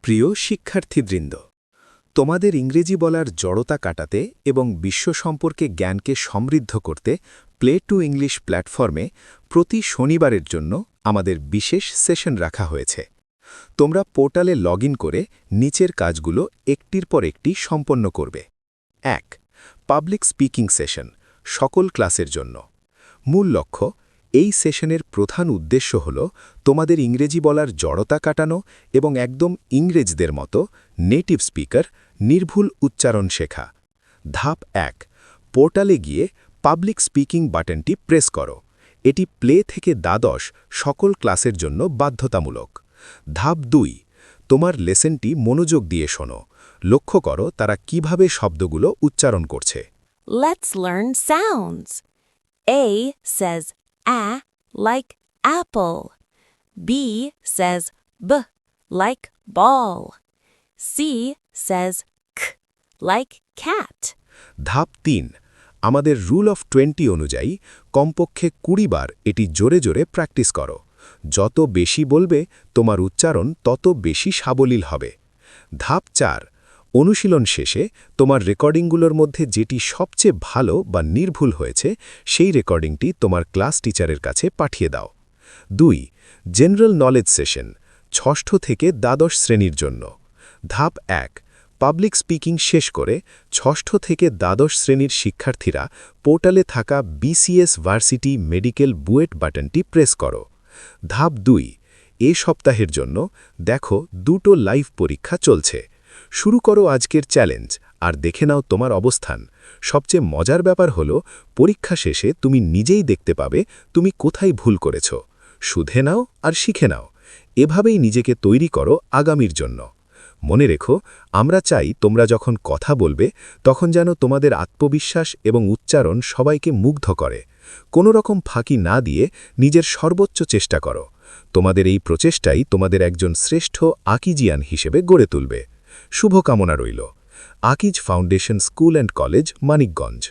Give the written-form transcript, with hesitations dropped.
প্রিয় শিক্ষার্থীবৃন্দ, তোমাদের ইংরেজি বলার জড়তা কাটাতে এবং বিশ্ব সম্পর্কে জ্ঞানকে সমৃদ্ধ করতে প্লে টু ইংলিশ প্ল্যাটফর্মে প্রতি শনিবারের জন্য আমাদের বিশেষ সেশন রাখা হয়েছে। তোমরা পোর্টালে লগ করে নিচের কাজগুলো একটির পর একটি সম্পন্ন করবে। ১. পাবলিক স্পিকিং সেশন, সকল ক্লাসের জন্য। মূল লক্ষ্য, এই সেশনের প্রধান উদ্দেশ্য হল তোমাদের ইংরেজি বলার জড়তা কাটানো এবং একদম ইংরেজদের মতো নেটিভ স্পিকার নির্ভুল উচ্চারণ শেখা। ধাপ ১. পোর্টালে গিয়ে পাবলিক স্পিকিং বাটনটি প্রেস করো। এটি প্লে থেকে দ্বাদশ সকল ক্লাসের জন্য বাধ্যতামূলক। ধাপ ২. তোমার লেসেনটি মনোযোগ দিয়ে শোনো। লক্ষ্য করো তারা কিভাবে শব্দগুলো উচ্চারণ করছে। Let's learn sounds. A says a like apple. B says b like ball. C says k like cat. ধাপ ৩. আমাদের রুল অফ 20 অনুযায়ী কমপক্ষে 20 বার এটি জোরে জোরে প্র্যাকটিস করো। যত বেশি বলবে তোমার উচ্চারণ তত বেশি সাবলীল হবে। ধাপ ৪. অনুশীলন শেষে তোমার রেকর্ডিংগুলোর মধ্যে যেটি সবচেয়ে ভালো বা নির্ভুল হয়েছে সেই রেকর্ডিংটি তোমার ক্লাস টিচারের কাছে পাঠিয়ে দাও। ২. জেনারেল নলেজ সেশন, ষষ্ঠ থেকে দ্বাদশ শ্রেণীর জন্য। ধাপ ১. পাবলিক স্পিকিং শেষ করে ষষ্ঠ থেকে দ্বাদশ শ্রেণীর শিক্ষার্থীরা পোর্টালে থাকা বিসিএস ভার্সিটি মেডিকেল বুয়েট বাটনটি প্রেস করো। ধাপ ২. এ সপ্তাহের জন্য দেখো দুটো লাইভ পরীক্ষা চলছে। শুরু করো আজকের চ্যালেঞ্জ আর দেখে নাও তোমার অবস্থান। সবচেয়ে মজার ব্যাপার হলো পরীক্ষা শেষে তুমি নিজেই দেখতে পাবে তুমি কোথায় ভুল করেছ। শুধে নাও আর শিখে নাও। এভাবেই নিজেকে তৈরি করো আগামীর জন্য। মনে রেখো, আমরা চাই তোমরা যখন কথা বলবে তখন যেন তোমাদের আত্মবিশ্বাস এবং উচ্চারণ সবাইকে মুগ্ধ করে। কোনো রকম ফাঁকি না দিয়ে নিজের সর্বোচ্চ চেষ্টা করো। তোমাদের এই প্রচেষ্টাই তোমাদের একজন শ্রেষ্ঠ আকিজিয়ান হিসেবে গড়ে তুলবে। শুভকামনা রইল। Akij foundation school and college, Manikganj.